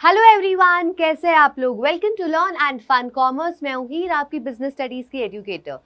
Hello everyone, कैसे हैं आप लोग। Welcome to Learn and Fun Commerce. मैं हूँ हीर, आपकी बिजनेस स्टडीज की एजुकेटर।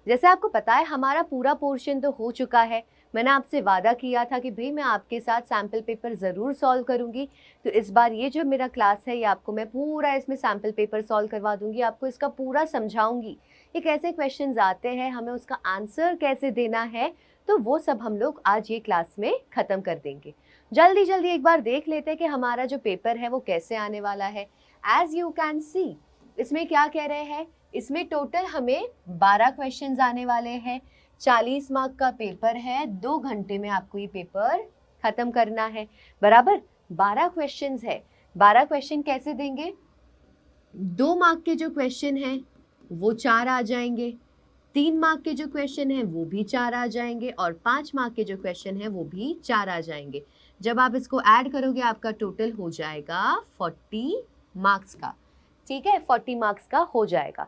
जैसे आपको पता है हमारा पूरा पोर्शन तो हो चुका है। मैंने आपसे वादा किया था कि भाई मैं आपके साथ सैम्पल पेपर ज़रूर सॉल्व करूंगी। तो इस बार ये जो मेरा क्लास है ये आपको मैं पूरा इसमें सैम्पल पेपर सॉल्व करवा दूंगी, आपको इसका पूरा समझाऊंगी कि कैसे क्वेश्चंस आते हैं, हमें उसका आंसर कैसे देना है। तो वो सब हम लोग आज ये क्लास में ख़त्म कर देंगे। जल्दी जल्दी एक बार देख लेते हैं कि हमारा जो पेपर है वो कैसे आने वाला है। एज यू कैन सी इसमें क्या कह रहे हैं, इसमें टोटल हमें 12 क्वेश्चंस आने वाले हैं। 40 मार्क का पेपर है, 2 घंटे में आपको ये पेपर खत्म करना है। बराबर 12 क्वेश्चंस है। 12 क्वेश्चन कैसे देंगे, 2 मार्क के जो क्वेश्चन हैं वो 4 आ जाएंगे, 3 मार्क के जो क्वेश्चन है वो भी 4 आ जाएंगे और 5 मार्क के जो क्वेश्चन है वो भी 4 आ जाएंगे। जब आप इसको ऐड करोगे आपका टोटल हो जाएगा 40 मार्क्स का। ठीक है, 40 मार्क्स का हो जाएगा।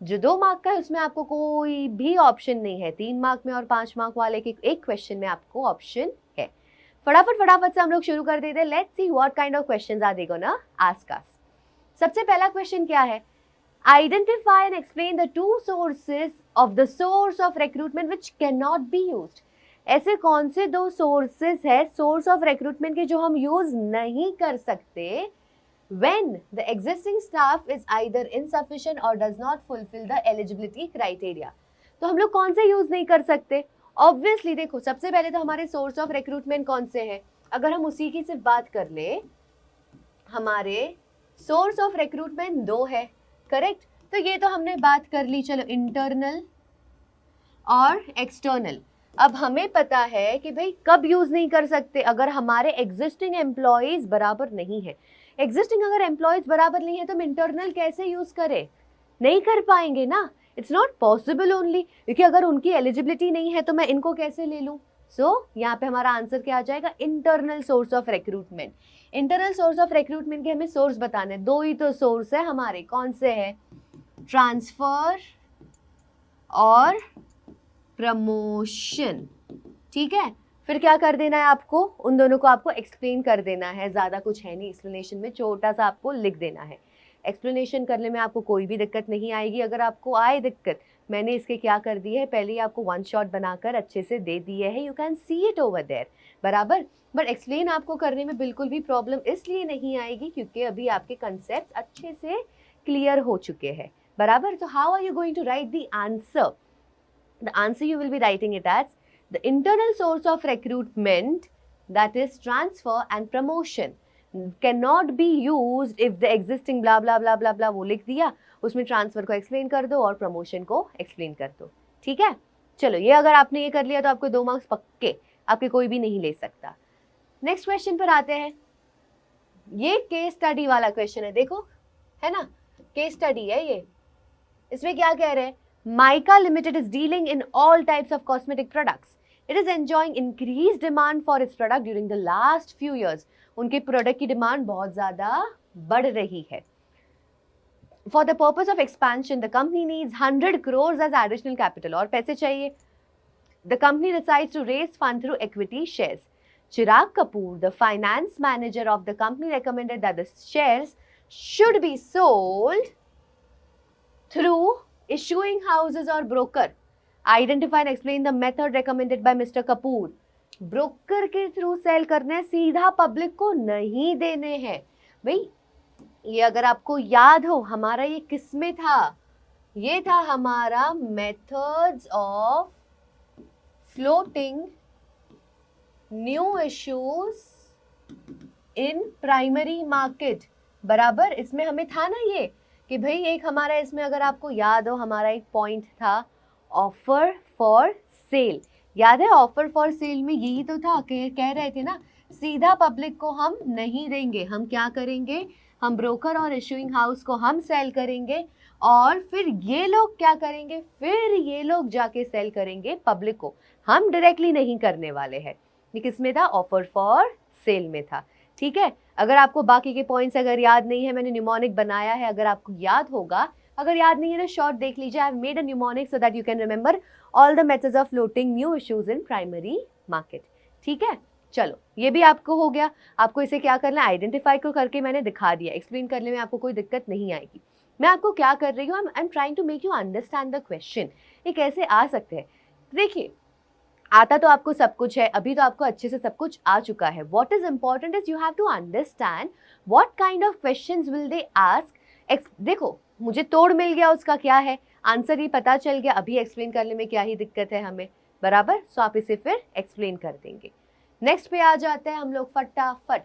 जो 2 मार्क का है उसमें आपको कोई भी ऑप्शन नहीं है। 3 मार्क में और 5 मार्क वाले के एक क्वेश्चन में आपको ऑप्शन है। फटाफट से हम लोग शुरू कर देते हैं। Let's see what kind of questions are they gonna ask us. सबसे पहला क्वेश्चन क्या है, identify and explain the two sources of the source of recruitment which cannot be used। ऐसे कौन से 2 सोर्सेस है सोर्स ऑफ रिक्रूटमेंट के जो हम यूज नहीं कर सकते when the existing staff is either insufficient or does not fulfill the eligibility criteria। तो हम लोग कौन से यूज नहीं कर सकते। ऑब्वियसली देखो, सबसे पहले तो हमारे सोर्स ऑफ रिक्रूटमेंट कौन से हैं। अगर हम उसी की सिर्फ बात कर ले, हमारे सोर्स ऑफ रिक्रूटमेंट 2 है, करेक्ट। तो ये तो हमने बात कर ली, चलो इंटरनल और एक्सटर्नल। अब हमें पता है कि भाई कब यूज नहीं कर सकते, अगर हमारे एग्जिस्टिंग एम्प्लॉयज बराबर नहीं है। एग्जिस्टिंग अगर एम्प्लॉयज बराबर नहीं है तो हम इंटरनल कैसे यूज करें, नहीं कर पाएंगे ना। इट्स नॉट पॉसिबल ओनली, क्योंकि अगर उनकी एलिजिबिलिटी नहीं है तो मैं इनको कैसे ले लूँ। सो यहाँ पे हमारा आंसर क्या आ जाएगा, internal source of recruitment. Internal source of recruitment के हमें सोर्स बताने, 2 ही तो सोर्स है हमारे, कौन से है, ट्रांसफर और प्रमोशन। ठीक है, फिर क्या कर देना है आपको, उन दोनों को आपको एक्सप्लेन कर देना है। ज़्यादा कुछ है नहीं, एक्सप्लेनेशन में छोटा सा आपको लिख देना है। एक्सप्लेनेशन करने में आपको कोई भी दिक्कत नहीं आएगी। अगर आपको आए दिक्कत, मैंने इसके क्या कर दिए है, पहले ही आपको 1 शॉट बनाकर अच्छे से दे दिए है, you can see it over there. बराबर, बट एक्सप्लेन आपको करने में बिल्कुल भी प्रॉब्लम इसलिए नहीं आएगी क्योंकि अभी आपके कंसेप्ट अच्छे से क्लियर हो चुके हैं। बराबर, तो how are you going to write the answer. The answer you will be writing it as the internal source of recruitment, that is transfer and promotion, cannot be used if the existing blah blah blah blah blah, वो लिख दिया, उसमें transfer को explain कर दो और promotion को explain कर दो। ठीक है, चलो ये अगर आपने ये कर लिया तो आपको 2 मार्क्स पक्के, आपके कोई भी नहीं ले सकता। नेक्स्ट क्वेश्चन पर आते हैं। ये केस स्टडी वाला क्वेश्चन है, देखो है ना, केस स्टडी है ये। इसमें क्या कह रहे हैं, Mica Limited is dealing in all types of cosmetic products. It is enjoying increased demand for its product during the last few years. उनके प्रोडक्ट की डिमांड बहुत ज़्यादा बढ़ रही है। For the purpose of expansion, the company needs 100 crores as additional capital। और पैसे चाहिए। The company decides to raise fund through equity shares. Chirag Kapoor, the finance manager of the company, recommended that the shares should be sold through issuing houses or broker। Identify and explain the method recommended by Mr. Kapoor। Broker के through cell करने, सीधा public को नहीं देने हैं। भाई ये अगर आपको याद हो, हमारा ये किस में था, ये था हमारा methods of floating new issues in primary market. बराबर, इसमें हमें था ना ये कि भाई एक हमारा, इसमें अगर आपको याद हो, हमारा एक पॉइंट था ऑफर फॉर सेल। याद है, ऑफर फॉर सेल में यही तो था, कह रहे थे ना सीधा पब्लिक को हम नहीं देंगे, हम क्या करेंगे, हम ब्रोकर और इशूइंग हाउस को हम सेल करेंगे और फिर ये लोग क्या करेंगे, फिर ये लोग जाके सेल करेंगे पब्लिक को, हम डायरेक्टली नहीं करने वाले हैं। ये किस में था, ऑफर फॉर सेल में था। ठीक है, अगर आपको बाकी के पॉइंट्स अगर याद नहीं है, मैंने न्यूमोनिक बनाया है, अगर आपको याद होगा, अगर याद नहीं है तो शॉर्ट देख लीजिए। I have made a mnemonic so that you can remember all the methods of floating new issues in primary market. ठीक है, चलो ये भी आपको हो गया। आपको इसे क्या करना है, आइडेंटिफाई को करके मैंने दिखा दिया, एक्सप्लेन करने में आपको कोई दिक्कत नहीं आएगी। मैं आपको क्या कर रही हूँ, I am trying to make you understand the question, ये कैसे आ सकते हैं। देखिए आता तो आपको सब कुछ है, अभी तो आपको अच्छे से सब कुछ आ चुका है। What is important is you have to understand what kind of questions will they ask. देखो मुझे तोड़ मिल गया, उसका क्या है आंसर, ही पता चल गया, अभी एक्सप्लेन करने में क्या ही दिक्कत है हमें, बराबर। सो आप इसे फिर एक्सप्लेन कर देंगे। नेक्स्ट पे आ जाते हैं हम लोग फटाफट।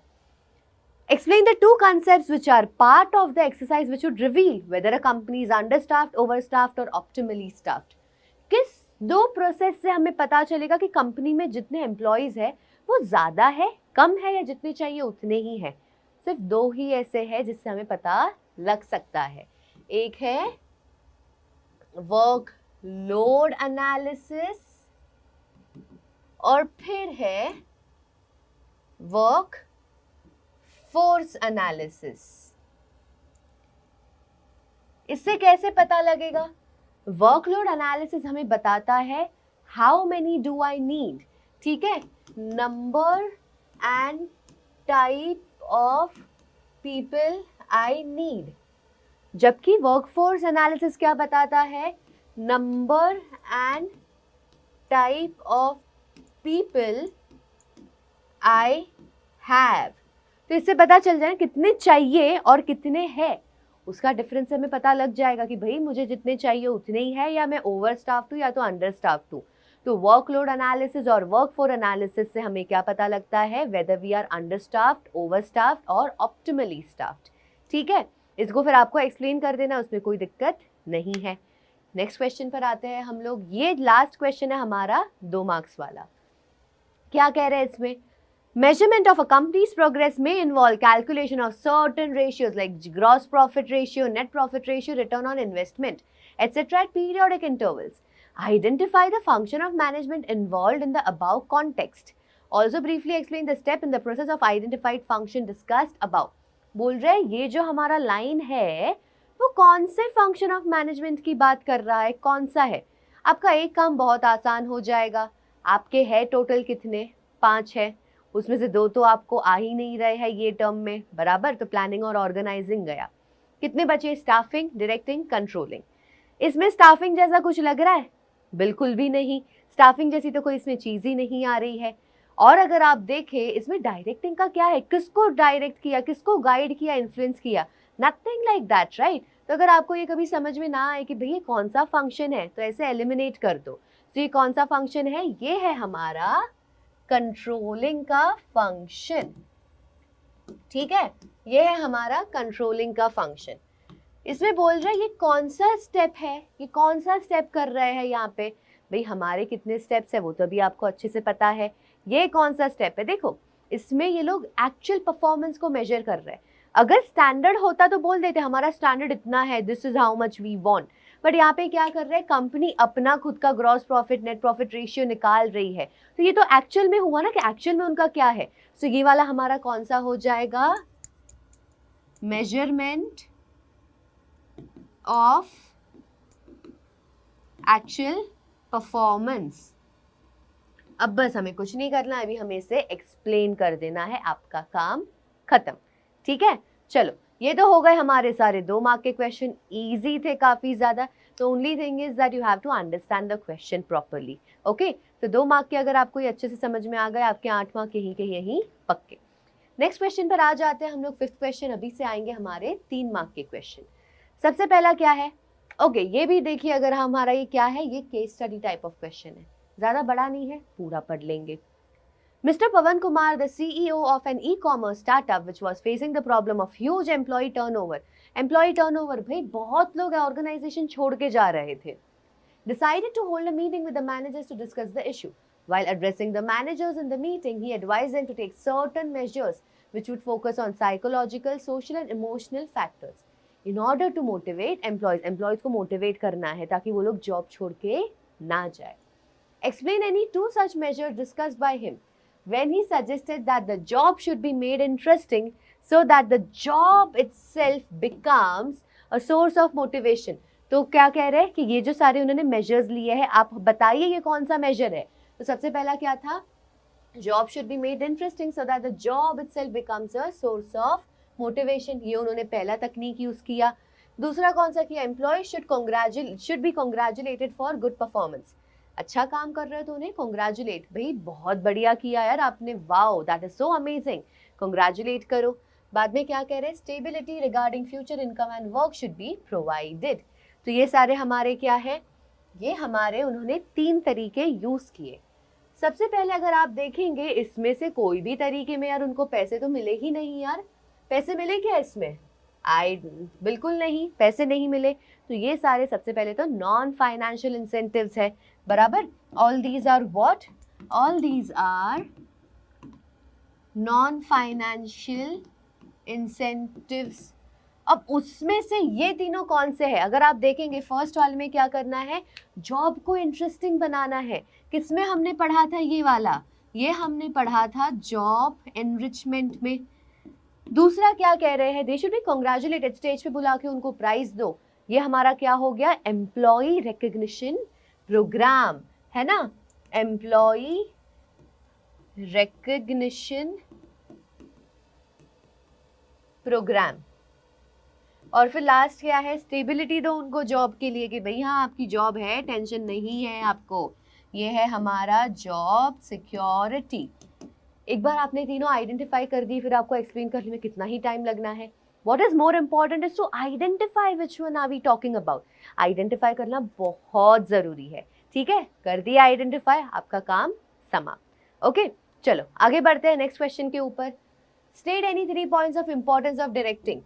Explain the two concepts which are part of the exercise which would reveal whether a company is understaffed, overstaffed or optimally staffed. किस दो प्रोसेस से हमें पता चलेगा कि कंपनी में जितने एम्प्लॉयज है वो ज्यादा है, कम है, या जितने चाहिए उतने ही है। सिर्फ दो ही ऐसे है जिससे हमें पता लग सकता है। एक है वर्क लोड एनालिसिस और फिर है वर्क फोर्स एनालिसिस। इससे कैसे पता लगेगा, वर्कलोड एनालिसिस हमें बताता है how many do I need, ठीक है, number and type of people I need. जबकि वर्कफोर्स एनालिसिस क्या बताता है, number and type of people I have. तो इससे पता चल जाए कितने चाहिए और कितने हैं, उसका डिफरेंस हमें पता लग जाएगा कि भाई मुझे जितने चाहिए उतने ही है, या मैं ओवर स्टाफ्ड हूँ या तो अंडर स्टाफ्ड हूँ। तो वर्कलोड एनालिसिस और वर्कफोर्स एनालिसिस से हमें क्या पता लगता है, whether we are understaffed, overstaffed और ऑप्टिमली स्टाफ्ड। ठीक है, इसको फिर आपको एक्सप्लेन कर देना, उसमें कोई दिक्कत नहीं है। नेक्स्ट क्वेश्चन पर आते हैं हम लोग। ये लास्ट क्वेश्चन है हमारा 2 मार्क्स वाला। क्या कह रहे हैं इसमें, measurement of a company's progress may involve calculation of certain ratios like gross profit ratio, net profit ratio, return on investment, etc. at periodic intervals. Identify the function of management involved in the above context. Also briefly explain the step in the process of identified function discussed above. बोल रहे हैं ये जो हमारा line है वो कौन से फंक्शन ऑफ मैनेजमेंट की बात कर रहा है, कौन सा है। आपका एक काम बहुत आसान हो जाएगा। आपके है टोटल कितने, 5 है, उसमें से 2 तो आपको आ ही नहीं रहे हैं ये टर्म में, बराबर। तो प्लानिंग और ऑर्गेनाइजिंग गया, कितने बचे, स्टाफिंग, डायरेक्टिंग, कंट्रोलिंग। इसमें स्टाफिंग जैसा कुछ लग रहा है, बिल्कुल भी नहीं। स्टाफिंग जैसी तो कोई इसमें चीज ही नहीं आ रही है। और अगर आप देखें इसमें डायरेक्टिंग का क्या है, किसको डायरेक्ट किया, किसको गाइड किया, इन्फ्लुएंस किया, नथिंग लाइक दैट, राइट। तो अगर आपको ये कभी समझ में ना आए कि भैया कौन सा फंक्शन है, तो ऐसे एलिमिनेट कर दो। तो ये कौन सा फंक्शन है, ये है हमारा कंट्रोलिंग का फंक्शन। ठीक है, ये है हमारा कंट्रोलिंग का फंक्शन। इसमें बोल रहा है ये कौन सा स्टेप है, ये कौन सा स्टेप कर रहे हैं यहाँ पे, भाई हमारे कितने स्टेप्स है वो तो अभी आपको अच्छे से पता है। ये कौन सा स्टेप है, देखो इसमें ये लोग एक्चुअल परफॉर्मेंस को मेजर कर रहे हैं। अगर स्टैंडर्ड होता तो बोल देते हमारा स्टैंडर्ड इतना है, this is how much we want. But यहाँ पे क्या कर रहे हैं, कंपनी अपना खुद का gross profit net profit ratio निकाल रही है। तो ये तो एक्चुअल में हुआ ना कि एक्चुअल में उनका क्या है। सो ये वाला हमारा कौन सा हो जाएगा, मेजरमेंट ऑफ एक्चुअल परफॉर्मेंस। अब बस हमें कुछ नहीं करना, अभी हमें इसे एक्सप्लेन कर देना है, आपका काम खत्म। ठीक है, चलो ये तो हो गए हमारे सारे 2 मार्क के क्वेश्चन, इजी थे काफी ज्यादा। तो only thing is that you have to understand the question properly. Okay, तो 2 मार्क के अगर आपको ये अच्छे से समझ में आ गए, आपके 8 मार्क यहीं के यहीं पक्के। नेक्स्ट क्वेश्चन पर आ जाते हैं हम लोग। 5th क्वेश्चन, अभी से आएंगे हमारे 3 मार्क के क्वेश्चन। सबसे पहला क्या है, ओके ये भी देखिए, अगर हमारा ये क्या है, ये case study type of question है, ज्यादा बड़ा नहीं है, पूरा पढ़ लेंगे। Mr. Pavan Kumar, the CEO of an e-commerce startup which was facing the problem of huge employee turnover. Employee turnover, भाई बहुत लोग organization छोड़ के जा रहे थे. Decided to hold a meeting with the managers to discuss the issue. While addressing the managers in the meeting, he advised them to take certain measures which would focus on psychological, social and emotional factors. In order to motivate employees को motivate करना है ताकि वो लोग job छोड़ के ना जाए. Explain any 2 such measures discussed by him. When he suggested that the job should be made interesting so that the job itself becomes a source of motivation. तो क्या कह रहे हैं कि ये जो सारे उन्होंने मेजर्स लिए हैं, आप बताइए ये कौन सा मेजर है। तो सबसे पहला क्या था, job should be made interesting so that the job itself becomes a source of motivation. ये उन्होंने पहला तकनीक यूज किया। दूसरा कौन सा किया, employ should be congratulated for good performance. अच्छा काम कर रहे हो तो उन्हें कॉन्ग्रेचुलेट, भाई बहुत बढ़िया किया यार आपने, wow that is so amazing, congratulate करो। बाद में क्या कह रहे हैं, stability regarding future income and work should be provided. तो ये सारे हमारे क्या है, ये हमारे उन्होंने 3 तरीके यूज किए। सबसे पहले अगर आप देखेंगे इसमें से कोई भी तरीके में यार उनको पैसे तो मिले ही नहीं यार, पैसे मिले क्या इसमें, बिल्कुल नहीं, पैसे नहीं मिले। तो ये सारे सबसे पहले तो नॉन फाइनेंशियल इंसेंटिव्स है, बराबर। All these are what, all these are non financial incentives. अब उसमें से ये तीनों कौन से हैं, अगर आप देखेंगे फर्स्ट वाले में क्या करना है, जॉब को इंटरेस्टिंग बनाना है। किसमें हमने पढ़ा था ये वाला, ये हमने पढ़ा था जॉब एनरिचमेंट में। दूसरा क्या कह रहे हैं, they should be congratulated, stage पे बुला के उनको प्राइज दो। ये हमारा क्या हो गया, एम्प्लॉय रिकग्निशन प्रोग्राम, है ना, एम्प्लॉय रिकग्निशन प्रोग्राम। और फिर लास्ट क्या है, स्टेबिलिटी दो उनको जॉब के लिए कि भाई हाँ आपकी जॉब है, टेंशन नहीं है आपको, ये है हमारा जॉब सिक्योरिटी। एक बार आपने तीनों आइडेंटिफाई कर दी, फिर आपको एक्सप्लेन करने में कितना ही टाइम लगना है। What is more important is to identify which one are we talking about. Identify करना बहुत जरूरी है, ठीक है, कर दिया आइडेंटिफाई, आपका काम समाप्त। ओके चलो आगे बढ़ते हैं नेक्स्ट क्वेश्चन के ऊपर। State any 3 points of importance of directing.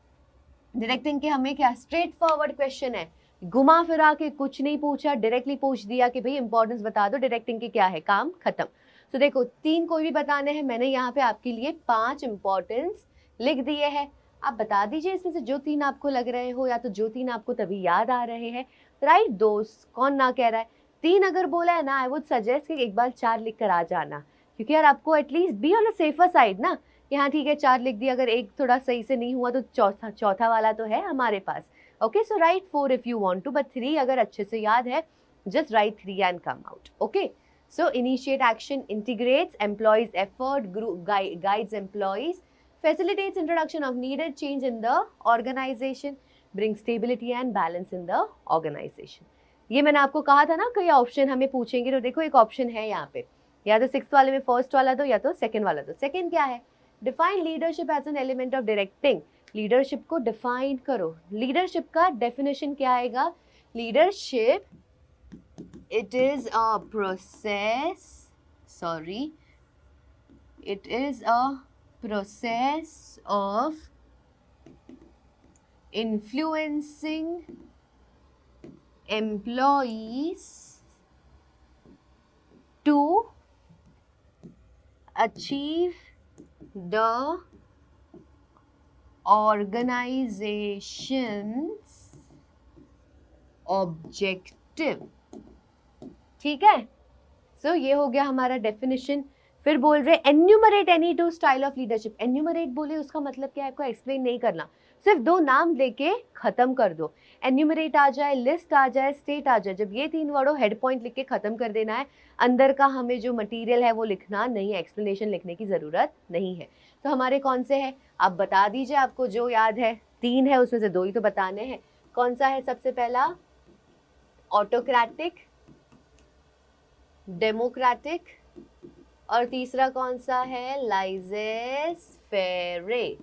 Directing के हमें क्या, स्ट्रेट फॉरवर्ड क्वेश्चन है, घुमा फिरा के कुछ नहीं पूछा, डायरेक्टली पूछ दिया कि भाई इंपॉर्टेंस बता दो डायरेक्टिंग के, क्या है, काम खत्म। तो देखो 3 कोई भी बताने हैं, मैंने यहाँ पे आपके लिए 5 इंपॉर्टेंस लिख दिए हैं। आप बता दीजिए इसमें से जो 3 आपको लग रहे हो, या तो जो 3 आपको तभी याद आ रहे हैं, राइट दोस्त, कौन ना कह रहा है। 3 अगर बोला है ना, आई वुड सजेस्ट कि एक बार 4 लिख कर आ जाना, क्योंकि यार आपको at least be on a safer side ना, कि हाँ ठीक है 4 लिख दिया, अगर एक थोड़ा सही से नहीं हुआ तो चौथा वाला तो है हमारे पास। Okay so write 4 if you want to, but 3 अगर अच्छे से याद है just write 3 and come out. Okay so initiate action, integrates employees effort, guides employees, facilitates introduction of needed change in the organization, brings stability and balance in the organization। ये मैंने आपको कहा था ना, कई ऑप्शन हमें पूछेंगे, तो देखो एक ऑप्शन है यहाँ पे, या तो 6th वाले में फर्स्ट वाला दो, या तो सेकंड वाला दो। सेकंड क्या है, define leadership as an element of directing. Leadership को डिफाइन करो। लीडरशिप का डेफिनेशन क्या आएगा, leadership it is a process, it is a process of influencing employees to achieve the organization's objective। ठीक है, सो ये हो गया हमारा डेफिनेशन। फिर बोल रहे enumerate any 2 style of leadership. Enumerate बोले उसका मतलब क्या है, आपको एक्सप्लेन नहीं करना, सिर्फ 2 नाम लेके खत्म कर दो। एन्यूमरेट आ जाए, लिस्ट आ जाए, स्टेट आ जाए, जब ये 3 वर्डों हेड पॉइंट लिख के खत्म कर देना है। अंदर का हमें जो मटेरियल है वो लिखना नहीं है, एक्सप्लेनेशन लिखने की ज़रूरत नहीं है। तो हमारे कौन से हैं, आप बता दीजिए, आपको जो याद है। 3 है, उसमें से 2 ही तो बताने हैं। कौन सा है सबसे पहला, ऑटोक्रेटिक, डेमोक्रेटिक, और तीसरा कौन सा है, लाइजेस फेरे।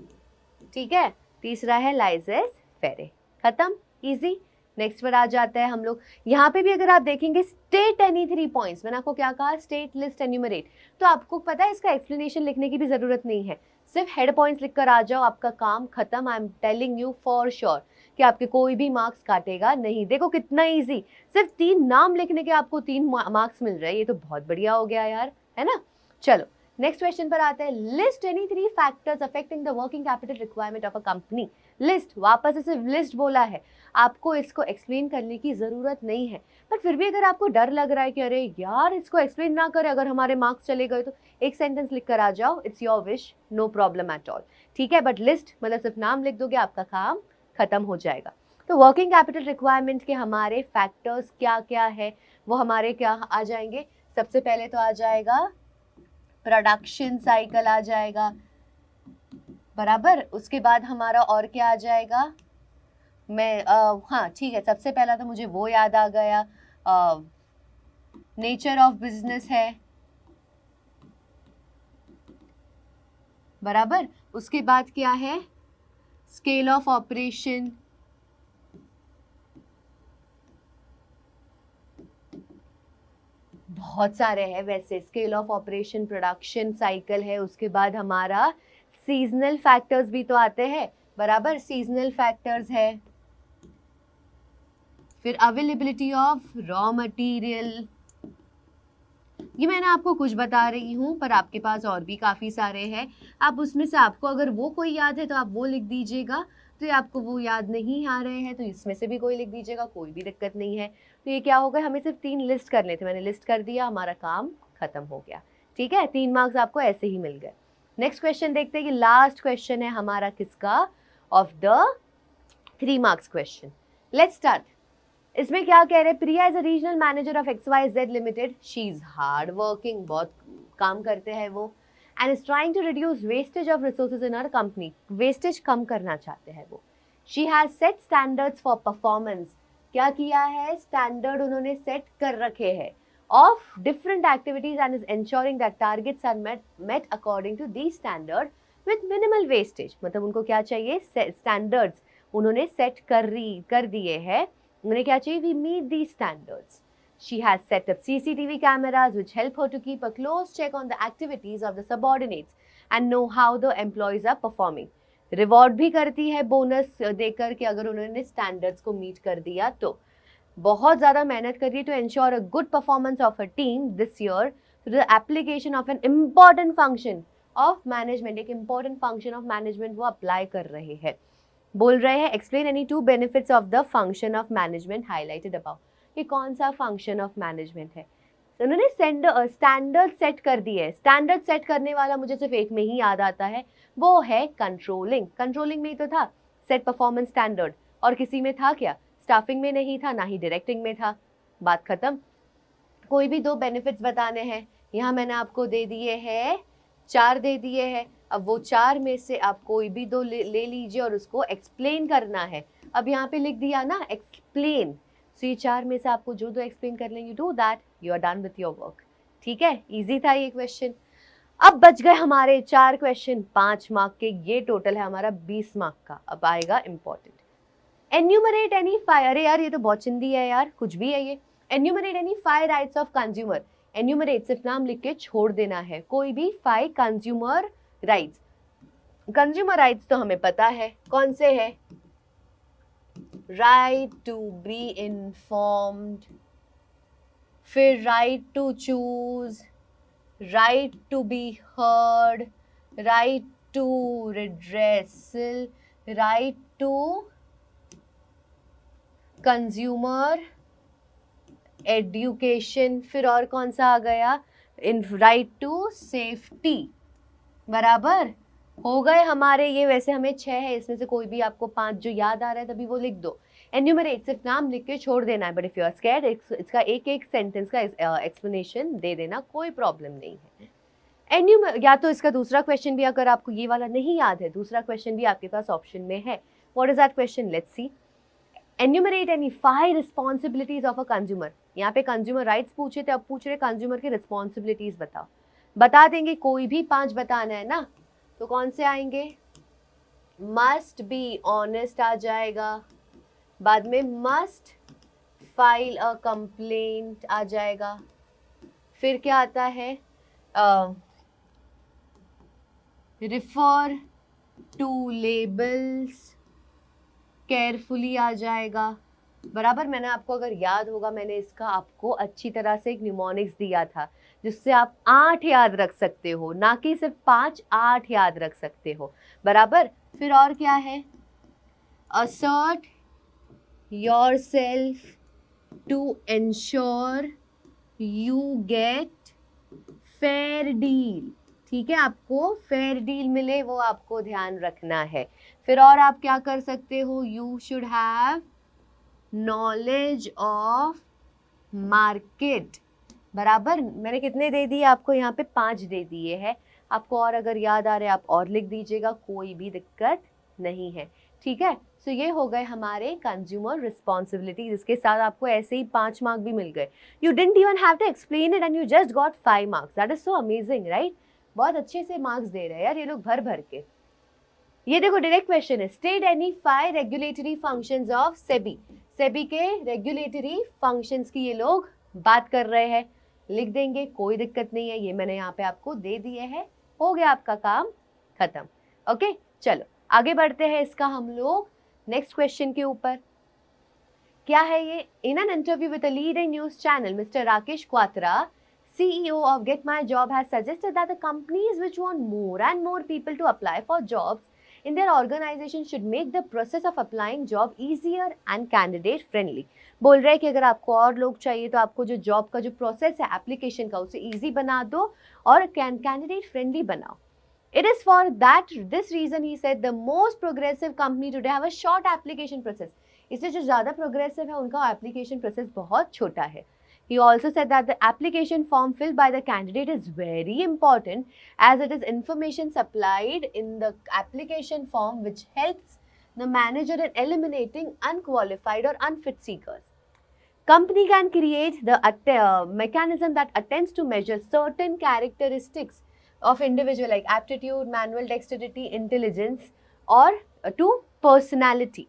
ठीक है, तीसरा है लाइजेस फेरे। खत्म, इजी। नेक्स्ट पर आ जाता है हम लोग। यहाँ पे भी अगर आप देखेंगे स्टेट एनी 3 पॉइंट्स, मैंने आपको क्या कहा, स्टेट, लिस्ट, एन्यूमरेट। तो आपको पता है इसका एक्सप्लेनेशन लिखने की भी जरूरत नहीं है, सिर्फ हेड पॉइंट्स लिखकर आ जाओ, आपका काम खत्म। I am telling you for sure कि आपके कोई भी मार्क्स काटेगा नहीं। देखो कितना इजी, सिर्फ 3 नाम लिखने के आपको 3 मार्क्स मिल रहे हैं, ये तो बहुत बढ़िया हो गया यार, है ना। चलो नेक्स्ट क्वेश्चन पर आते हैं। List any 3 factors affecting the working capital requirement of a company. List, वापस से सिर्फ लिस्ट बोला है, आपको इसको एक्सप्लेन करने की जरूरत नहीं है। पर फिर भी अगर आपको डर लग रहा है कि अरे यार इसको एक्सप्लेन ना करे, अगर हमारे मार्क्स चले गए, तो एक सेंटेंस लिख कर आ जाओ, it's your wish, no problem at all. ठीक है, बट लिस्ट मतलब सिर्फ नाम लिख दोगे, आपका काम खत्म हो जाएगा। तो वर्किंग कैपिटल रिक्वायरमेंट के हमारे फैक्टर्स क्या क्या है, वो हमारे क्या आ जाएंगे। सबसे पहले तो आ जाएगा प्रोडक्शन साइकिल आ जाएगा, बराबर। उसके बाद हमारा और क्या आ जाएगा, हाँ ठीक है, सबसे पहला तो मुझे वो याद आ गया, नेचर ऑफ बिजनेस है, बराबर। उसके बाद क्या है, स्केल ऑफ ऑपरेशन, बहुत सारे हैं वैसे, scale of operation, production cycle है। उसके बाद हमारा सीजनल फैक्टर्स भी तो आते हैं, बराबर, सीजनल फैक्टर्स है। फिर अवेलेबिलिटी ऑफ रॉ मटेरियल, ये मैंने आपको कुछ बता रही हूँ, पर आपके पास और भी काफ़ी सारे हैं। आप उसमें से आपको अगर वो कोई याद है तो आप वो लिख दीजिएगा, तो ये आपको वो याद नहीं आ रहे हैं तो इसमें से भी कोई लिख दीजिएगा, कोई भी दिक्कत नहीं है। तो ये क्या होगा, हमें सिर्फ 3 लिस्ट करने थे, मैंने लिस्ट कर दिया, हमारा काम खत्म हो गया। ठीक है, 3 मार्क्स आपको ऐसे ही मिल गए। नेक्स्ट क्वेश्चन देखते हैं कि लास्ट क्वेश्चन है हमारा किसका, of the 3 marks question. Let's start. इसमें क्या कह रहे हैं, Priya is a regional manager of XYZ limited, she is hard working, बहुत काम करते हैं वो, and is trying to reduce wastage of resources in her company, wastage कम करना चाहते हैं वो। She has set standards for performance, क्या किया है, स्टैंडर्ड उन्होंने सेट कर रखे हैं of different activities and is ensuring that targets are met according to these standard with minimal wastage। मतलब उनको क्या चाहिए, स्टैंडर्ड्स उन्होंने सेट कर दिए हैं, उन्हें क्या चाहिए, we meet these standards। She has set up CCTV cameras which help her to keep a close check on the activities of the subordinates and know how the employees are performing। Reward भी करती है bonus देकर कि अगर उन्होंने standards को meet कर दिया तो। बहुत ज़्यादा मेहनत कर रही है to ensure a good performance of a team this year through the application of an important function of management, एक इम्पॉर्टेंट फंक्शन ऑफ मैनेजमेंट वो अप्लाई कर रहे हैं। बोल रहे हैं explain any 2 benefits of the function of management highlighted above, कि कौन सा फंक्शन ऑफ मैनेजमेंट है। तो उन्होंने स्टैंडर्ड सेट कर दिए, स्टैंडर्ड सेट करने वाला मुझे सिर्फ एक में ही याद आता है, वो है कंट्रोलिंग। कंट्रोलिंग में ही तो था सेट परफॉर्मेंस स्टैंडर्ड, और किसी में था क्या, स्टाफिंग में नहीं था, ना ही डायरेक्टिंग में था, बात खत्म। कोई भी 2 बेनिफिट्स बताने हैं, यहाँ मैंने आपको दे दिए हैं, 4 दे दिए हैं। अब वो 4 में से आप कोई भी 2 ले लीजिए और उसको एक्सप्लेन करना है। अब यहाँ पे लिख दिया ना एक्सप्लेन, सो ये 4 में से आपको जो 2 एक्सप्लेन कर लेंगे, do that, you are done with your work. ठीक है, इजी था ये क्वेश्चन। अब बच गए हमारे 4 क्वेश्चन 5 मार्क के, ये टोटल है हमारा 20 मार्क का। अब आएगा इंपॉर्टेंट, एन्यूमरेट एनी 5, अरे यार ये तो बहुत चिंदी है यार, कुछ भी है ये। Enumerate any 5 rights of consumer, enumerate सिर्फ नाम लिख के छोड़ देना है, कोई भी 5 कंज्यूमर राइट्स। कंज्यूमर राइट्स तो हमें पता है कौन से है, राइट टू बी इन्फॉर्म्ड, फिर right to choose, right to be heard, right to redressal, right to consumer education, फिर और कौन सा आ गया, इन राइट टू सेफ्टी। बराबर हो गए हमारे ये, वैसे हमें 6 है, इसमें से कोई भी आपको 5 जो याद आ रहा है तभी वो लिख दो। एन्यूमरेट सिर्फ नाम लिख के छोड़ देना है, but if you are scared इसका एक सेंटेंस का एक्सप्लेनेशन दे देना, कोई प्रॉब्लम नहीं है। या तो इसका दूसरा क्वेश्चन भी, अगर आपको ये वाला नहीं याद है, दूसरा क्वेश्चन भी आपके पास ऑप्शन में है। What is that question, let's see. Enumerate any 5 responsibilities of a consumer, यहाँ पे कंज्यूमर राइट्स पूछे थे, अब पूछ रहे कंज्यूमर की रिस्पॉन्सिबिलिटीज बताओ। बता देंगे, कोई भी 5 बताना है ना, तो कौन से आएंगे, मस्ट बी ऑनेस्ट आ जाएगा, बाद में मस्ट फाइल अ कंप्लेंट आ जाएगा, फिर क्या आता है, रिफर टू लेबल्स केयरफुली आ जाएगा। बराबर, मैंने आपको अगर याद होगा, मैंने इसका आपको अच्छी तरह से एक न्यूमोनिक्स दिया था जिससे आप 8 याद रख सकते हो, ना कि सिर्फ 5, 8 याद रख सकते हो। बराबर, फिर और क्या है, assert yourself to ensure you get fair deal। ठीक है, आपको फेयर डील मिले वो आपको ध्यान रखना है। फिर और आप क्या कर सकते हो, you should have knowledge of market, बराबर। मैंने कितने दे दिए आपको, यहाँ पे 5 दे दिए हैं। आपको और अगर याद आ रहे आप और लिख दीजिएगा, कोई भी दिक्कत नहीं है, ठीक है। सो ये हो गए हमारे कंज्यूमर रिस्पॉन्सिबिलिटी, जिसके साथ आपको ऐसे ही 5 मार्क भी मिल गए। You didn't even have to explain it and you just got 5 marks, that is so amazing, right. बहुत अच्छे से मार्क्स दे रहे हैं यार ये लोग भर भर के। ये देखो डायरेक्ट क्वेश्चन है, state any 5 regulatory functions of SEBI. SEBI के रेगुलेटरी फंक्शंस की ये लोग बात कर रहे हैं, लिख देंगे, कोई दिक्कत नहीं है। ये मैंने यहाँ पे आपको दे दिए हैं, हो गया आपका काम खत्म। ओके, चलो आगे बढ़ते हैं इसका हम लोग नेक्स्ट क्वेश्चन के ऊपर। क्या है ये? In an interview with a leading news channel, mister Rakesh Kwatra, CEO of Get My Job, has suggested that the companies which want more and more people to apply for jobs in their organization should make the process of applying job easier and candidate friendly। बोल रहे हैं कि अगर आपको और लोग चाहिए तो आपको जो जॉब का जो प्रोसेस है एप्लीकेशन का उसे इजी बना दो और कैंडिडेट फ्रेंडली बनाओ। It is for this reason he said the most progressive company today have a short application process। इससे जो ज़्यादा प्रोग्रेसिव है उनका एप्लीकेशन प्रोसेस बहुत छोटा है। He also said that the application form filled by the candidate is very important as it is information supplied in the application form which helps the manager in eliminating unqualified or unfit seekers। Company can create the mechanism that attempts to measure certain characteristics of individual like aptitude, manual dexterity, intelligence or to personality।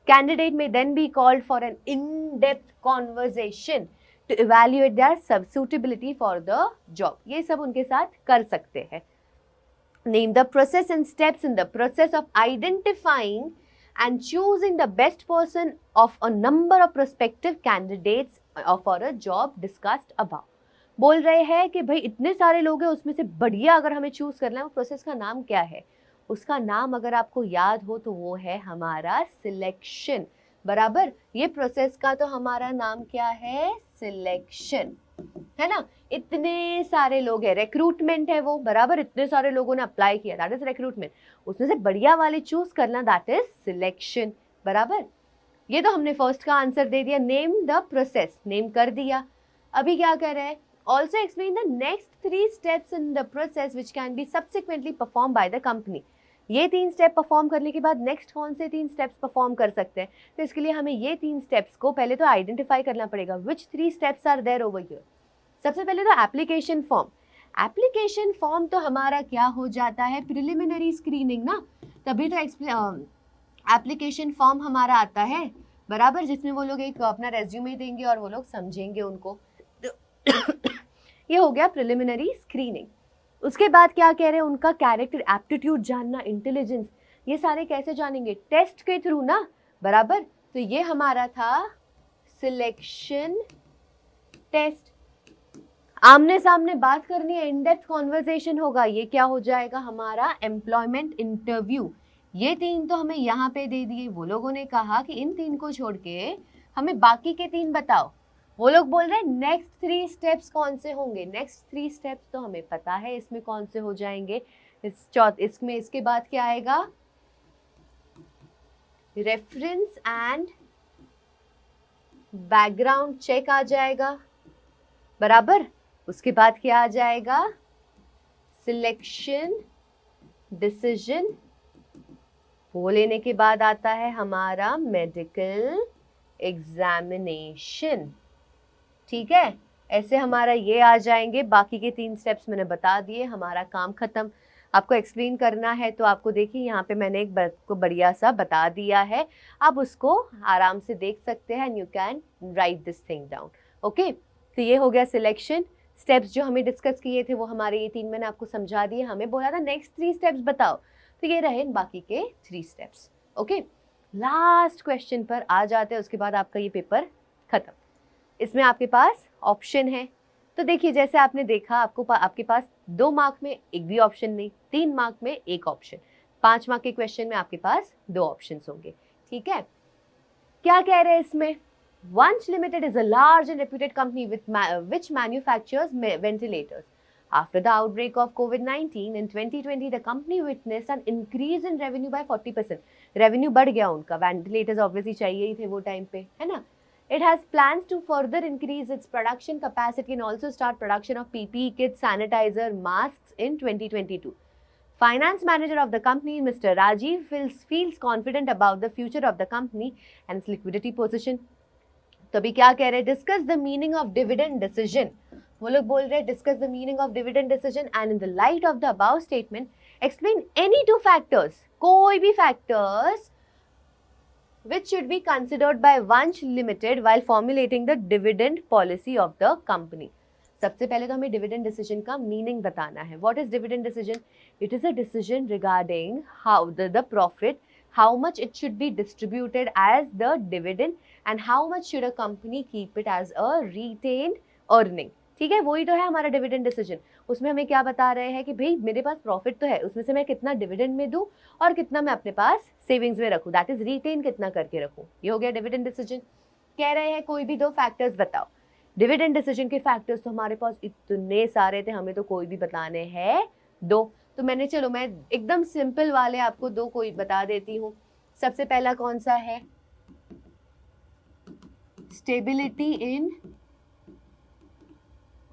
Candidate may then be called for an in-depth conversation to evaluate their suitability for the job। ये सब उनके साथ कर सकते हैं। Name the process and steps in the process of identifying and choosing the best person of a number of prospective candidates for a job discussed above। बोल रहे हैं कि भाई इतने सारे लोग हैं, उसमें से बढ़िया अगर हमें चूज करना है, वो प्रोसेस का नाम क्या है? उसका नाम अगर आपको याद हो तो वो है हमारा सिलेक्शन। बराबर, ये प्रोसेस का तो हमारा नाम क्या है? सिलेक्शन, है ना। इतने सारे लोग हैं, रिक्रूटमेंट है वो, बराबर, इतने सारे लोगों ने अप्लाई किया, दैट इज रिक्रूटमेंट। उसमें से बढ़िया वाले चूज करना, दैट इज सिलेक्शन। बराबर, ये तो हमने फर्स्ट का आंसर दे दिया। नेम द प्रोसेस, नेम कर दिया। अभी क्या कर रहे हैं? Also explain the next 3 steps in the process which can be subsequently performed by the company। ये 3 स्टेप परफॉर्म करने के बाद नेक्स्ट कौन से 3 स्टेप्स परफॉर्म कर सकते हैं? तो इसके लिए हमें ये 3 स्टेप्स को पहले तो आइडेंटिफाई करना पड़ेगा। Which 3 steps are there over here? सबसे पहले तो एप्लीकेशन फॉर्म। एप्लीकेशन फॉर्म तो हमारा क्या हो जाता है? प्रिलिमिनरी स्क्रीनिंग ना, तभी तो एप्लीकेशन फॉर्म हमारा आता है, बराबर, जिसमें वो लोग एक अपना रेज्यूमे देंगे और वो लोग समझेंगे उनको। ये हो गया प्रिलिमिनरी स्क्रीनिंग। उसके बाद क्या कह रहे हैं? उनका कैरेक्टर, एप्टीट्यूड जानना, इंटेलिजेंस, ये सारे कैसे जानेंगे? टेस्ट के थ्रू ना, बराबर। तो ये हमारा था सिलेक्शन टेस्ट। आमने सामने बात करनी है, इन डेप्थ कॉन्वर्सेशन होगा, ये क्या हो जाएगा? हमारा एम्प्लॉयमेंट इंटरव्यू। ये 3 तो हमें यहाँ पे दे दिए। वो लोगों ने कहा कि इन 3 को छोड़ के हमें बाकी के 3 बताओ। वो लोग बोल रहे हैं नेक्स्ट 3 स्टेप्स कौन से होंगे? नेक्स्ट 3 स्टेप्स तो हमें पता है इसमें कौन से हो जाएंगे। इसमें इसके बाद क्या आएगा? रेफरेंस एंड बैकग्राउंड चेक आ जाएगा, बराबर। उसके बाद क्या आ जाएगा? Selection decision. वो लेने के बाद आता है हमारा मेडिकल एग्जामिनेशन। ठीक है, ऐसे हमारा ये आ जाएंगे। बाकी के 3 स्टेप्स मैंने बता दिए, हमारा काम खत्म। आपको एक्सप्लेन करना है तो आपको देखिए यहाँ पे मैंने एक को बढ़िया सा बता दिया है, आप उसको आराम से देख सकते हैं and you can write this thing down. Okay, तो ये हो गया सिलेक्शन। स्टेप्स जो हमें डिस्कस किए थे वो हमारे ये 3 मैंने आपको समझा दिए। हमें बोला था नेक्स्ट 3 स्टेप्स बताओ, तो ये रहे बाकी के 3 स्टेप्स। ओके, लास्ट क्वेश्चन पर आ जाते हैं, उसके बाद आपका ये पेपर खत्म। इसमें आपके पास ऑप्शन है, तो देखिए जैसे आपने देखा आपके पास 2 मार्क में एक भी ऑप्शन नहीं, 3 मार्क में एक ऑप्शन, 5 मार्क के क्वेश्चन में आपके पास 2 ऑप्शंस होंगे। ठीक है, क्या कह रहे हैं इसमें? Wunsch Limited is a large and reputed company which manufactures ventilators। After the outbreak of COVID-19 in 2020, the company witnessed an increase in revenue by 40%। Revenue बढ़ गया उनका, वेंटिलेटर्स ऑब्वियसली चाहिए ही थे वो टाइम पे, है ना। It has plans to further increase its production capacity and also start production of PPE kits, sanitizer, masks in 2022. Finance manager of the company, Mr. Rajiv, feels confident about the future of the company and its liquidity position. तो अभी क्या कह रहे हैं? Discuss the meaning of dividend decision. वो लोग बोल रहे हैं discuss the meaning of dividend decision and in the light of the above statement, explain any two factors, कोई भी factors which should be considered by Vansh Limited while formulating the dividend policy of the company. सबसे पहले तो हमें dividend decision का meaning बताना है. What is dividend decision? It is a decision regarding how the profit, how much it should be distributed as the dividend and how much should a company keep it as a retained earning. ठीक है, वही तो है हमारा dividend decision. उसमें हमें क्या बता रहे हैं कि भाई मेरे पास प्रॉफिट तो है, उसमें से मैं कितना डिविडेंड में दूं और कितना मैं अपने पास सेविंग्स में रखूं, दैट इज रिटेन कितना करके रखूं. ये हो गया डिविडेंड डिसीजन. कह रहे हैं कोई भी दो फैक्टर्स बताओ. डिविडेंड डिसीजन के फैक्टर्स तो हमारे पास इतने सारे थे, हमें तो कोई भी बताने हैं दो. तो मैंने, चलो मैं एकदम सिंपल वाले आपको दो कोई बता देती हूँ. सबसे पहला कौन सा है? स्टेबिलिटी इन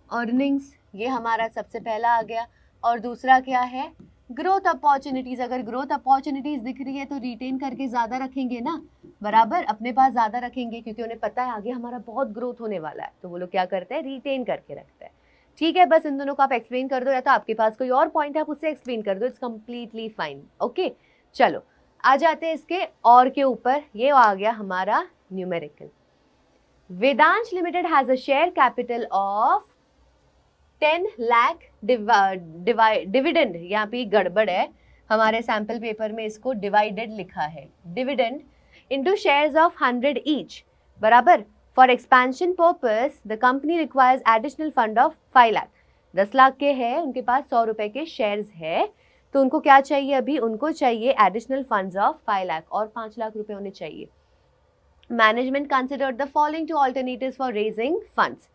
अर्निंग्स, ये हमारा सबसे पहला आ गया. और दूसरा क्या है? Growth opportunities. अगर ग्रोथ अपॉर्चुनिटीज दिख रही है तो रिटेन करके ज्यादा रखेंगे ना, बराबर अपने पास ज्यादा रखेंगे क्योंकि उन्हें पता है आगे हमारा बहुत ग्रोथ होने वाला है, तो वो लोग क्या करते हैं? रिटेन करके रखते हैं. ठीक है, बस इन दोनों को आप एक्सप्लेन कर दो, या तो आपके पास कोई और पॉइंट है आप उससे एक्सप्लेन कर दो, इट्स कंप्लीटली फाइन. ओके, चलो आ जाते हैं इसके और के ऊपर. ये आ गया हमारा numerical. Vedansh limited has a share capital of 10 lakh dividend. यहाँ पे गड़बड़ है, हमारे सैंपल पेपर में इसको डिवाइडेड लिखा है. Dividend into shares of 100 each, बराबर. For expansion purpose, the company requires additional fund of 5 lakh. 10 lakh के हैं, उनके पास 100 रुपए के शेयर्स है, तो उनको क्या चाहिए? अभी उनको चाहिए एडिशनल फंड्स ऑफ 5 लाख और 5 लाख रुपए उन्हें चाहिए. Management considered the following two alternatives for raising funds.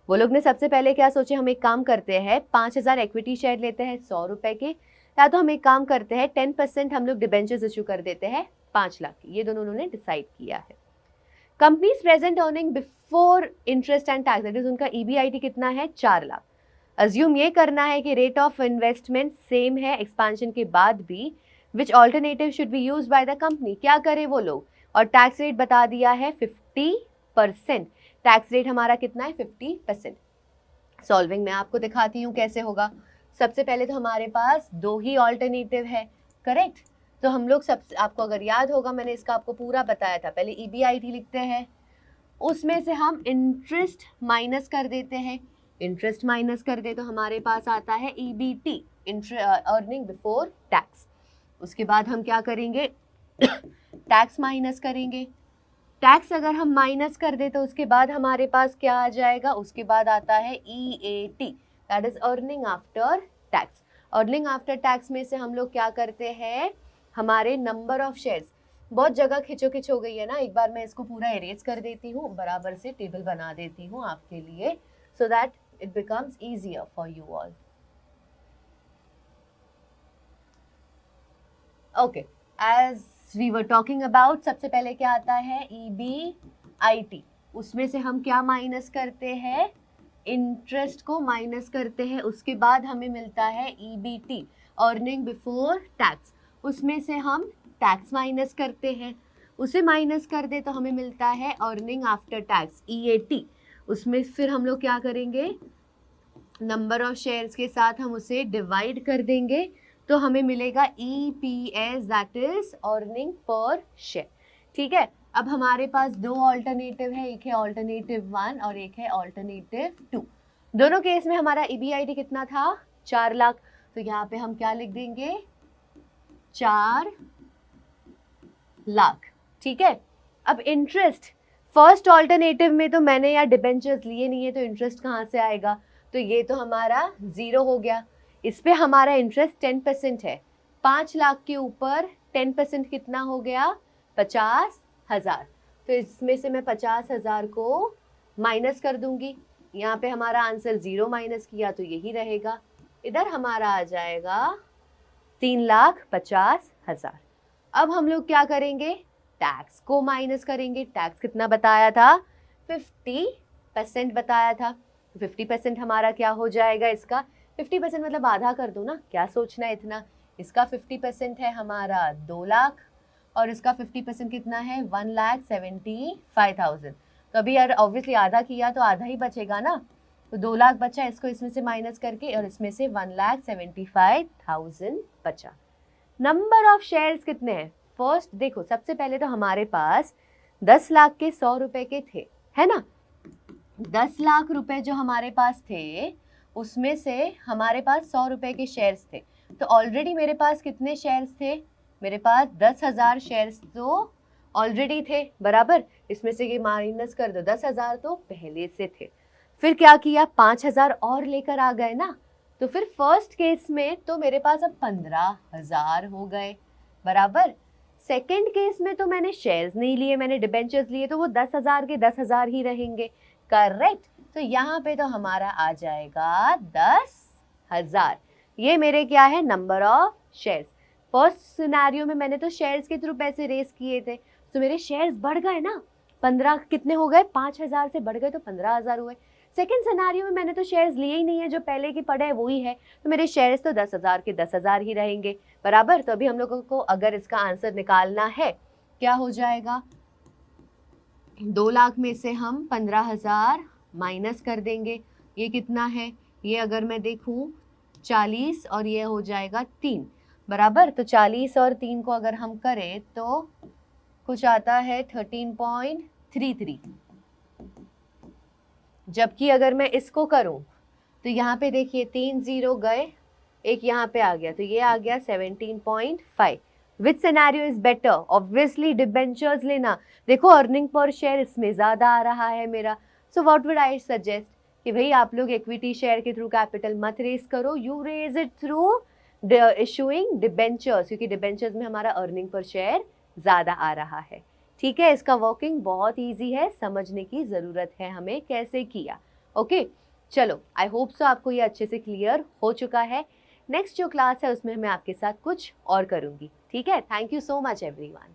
वो लोग ने सबसे पहले क्या सोचे? हम एक काम करते हैं, 5000 इक्विटी शेयर लेते हैं 100 रुपए के, या तो हम एक काम करते हैं 10% हम लोग डिबेंचर्स इशू कर देते हैं 5 लाख. ये दोनों उन्होंने डिसाइड किया है. Company's present earning before interest and tax, that is उनका ईबीआईटी कितना है? 4 लाख. अज्यूम ये करना है कि रेट ऑफ इन्वेस्टमेंट सेम है एक्सपांशन के बाद भी, which alternative should be used by the company. क्या करे वो लोग? और टैक्स रेट बता दिया है 50%. टैक्स रेट हमारा कितना है? 50%. सॉल्विंग मैं आपको दिखाती हूँ कैसे होगा. सबसे पहले तो हमारे पास दो ही ऑल्टरनेटिव है, करेक्ट. तो हम लोग सबसे, आपको अगर याद होगा मैंने इसका आपको पूरा बताया था. पहले ईबीआईटी लिखते हैं, उसमें से हम इंटरेस्ट माइनस कर देते हैं. इंटरेस्ट माइनस कर दे तो हमारे पास आता है ईबीटी, अर्निंग बिफोर टैक्स. उसके बाद हम क्या करेंगे? टैक्स माइनस करेंगे. टैक्स अगर हम माइनस कर दे तो उसके बाद हमारे पास क्या आ जाएगा? उसके बाद आता है EAT, that is earning after tax. Earning after tax में से हम लोग क्या करते हैं? हमारे नंबर ऑफ शेयर्स. बहुत जगह खिंचो हो गई है ना, एक बार मैं इसको पूरा एरेज कर देती हूँ, बराबर से टेबल बना देती हूँ आपके लिए, so that it becomes easier for you all. Okay, as we were talking about, सबसे पहले क्या आता है? ईबीआईटी. उसमें से हम क्या माइनस करते हैं? इंटरेस्ट को माइनस करते हैं. उसके बाद हमें मिलता है ईबीटी, अर्निंग बिफोर टैक्स. उसमें से हम टैक्स माइनस करते हैं, उसे माइनस कर दे तो हमें मिलता है अर्निंग आफ्टर टैक्स, ईएटी. उसमें फिर हम लोग क्या करेंगे? नंबर ऑफ शेयर्स के साथ हम उसे डिवाइड कर देंगे तो हमें मिलेगा EPS, that is earning per share. ठीक है, अब हमारे पास दो ऑल्टरनेटिव है, एक है ऑल्टरनेटिव 1 और एक है ऑल्टरनेटिव 2. दोनों केस में हमारा ईबीआईटी कितना था? 4 लाख. तो यहाँ पे हम क्या लिख देंगे? 4 लाख. ठीक है, अब इंटरेस्ट, फर्स्ट ऑल्टरनेटिव में तो मैंने यहाँ डिबेंचर्स लिए नहीं है, तो इंटरेस्ट कहाँ से आएगा? तो ये तो हमारा 0 हो गया. इस पे हमारा इंटरेस्ट 10% है. 5 लाख के ऊपर 10% कितना हो गया? 50,000. तो इसमें से मैं 50,000 को माइनस कर दूंगी. यहाँ पे हमारा आंसर 0 माइनस किया तो यही रहेगा. इधर हमारा आ जाएगा 3,50,000. अब हम लोग क्या करेंगे? टैक्स को माइनस करेंगे. टैक्स कितना बताया था? 50% बताया था। 50% हमारा क्या हो जाएगा इसका? 50% मतलब आधा कर दो ना, क्या सोचना है इतना। इसका 50% है हमारा 2 लाख और इसका 50% कितना है? 1,75,000। तो अभी यार ऑब्वियसली आधा किया तो आधा ही बचेगा ना, तो 2 लाख बचा, इसको इसमें से माइनस करके और इसमें से 1,75,000 बचा। नंबर ऑफ शेयर्स कितने हैं? फर्स्ट देखो, सबसे पहले तो हमारे पास 10 लाख के 100 रुपए के थे, है ना। 10 लाख रुपए जो हमारे पास थे उसमें से हमारे पास 100 रुपए के शेयर्स थे, तो ऑलरेडी मेरे पास कितने शेयर्स थे? मेरे पास 10,000 शेयर्स तो ऑलरेडी थे, बराबर। इसमें से ये माइनस कर दो, 10,000 तो पहले से थे। फिर क्या किया? 5,000 और लेकर आ गए ना, तो फिर फर्स्ट केस में तो मेरे पास अब 15,000 हो गए, बराबर। सेकंड केस में तो मैंने शेयर्स नहीं लिए, मैंने डिबेंचर्स लिए, तो वो 10,000 के 10,000 ही रहेंगे, करेक्ट। तो यहाँ पे तो हमारा आ जाएगा 10,000। ये मेरे क्या है? Number of shares. First scenario में मैंने तो शेयर्स के थ्रू पैसे रेस किए थे, तो मेरे शेयर्स बढ़ गए ना, 15 कितने हो गए? 5,000 से बढ़ गए तो 15,000 हुए। सेकंड सिनेरियो में मैंने तो शेयर्स लिए ही नहीं है, जो पहले की पड़े है वही है, तो मेरे शेयर्स तो 10,000 के 10,000 ही रहेंगे, बराबर। तो अभी हम लोगों को अगर इसका आंसर निकालना है, क्या हो जाएगा? 2 लाख में से हम 15,000 माइनस कर देंगे, ये कितना है? ये अगर मैं देखूं 40 और ये हो जाएगा 3, बराबर। तो 40 और 3 को अगर हम करें तो कुछ आता है 13.33। जबकि अगर मैं इसको करूं तो यहाँ पे देखिए 3 0 गए, एक यहाँ पे आ गया, तो ये आ गया 17.5। Which scenario is better? Obviously debentures लेना। देखो अर्निंग पर शेयर इसमें ज़्यादा आ रहा है मेरा, so what would I suggest कि भाई आप लोग इक्विटी शेयर के थ्रू कैपिटल मत रेस करो, you raise it through issuing debentures, क्योंकि डिबेंचर्स में हमारा अर्निंग पर शेयर ज़्यादा आ रहा है। ठीक है, इसका वर्किंग बहुत ईजी है, समझने की ज़रूरत है हमें कैसे किया। ओके चलो, आई होप सो आपको ये अच्छे से क्लियर हो चुका है। नेक्स्ट जो क्लास है उसमें मैं आपके साथ कुछ और करूँगी, ठीक है। Thank you so much everyone.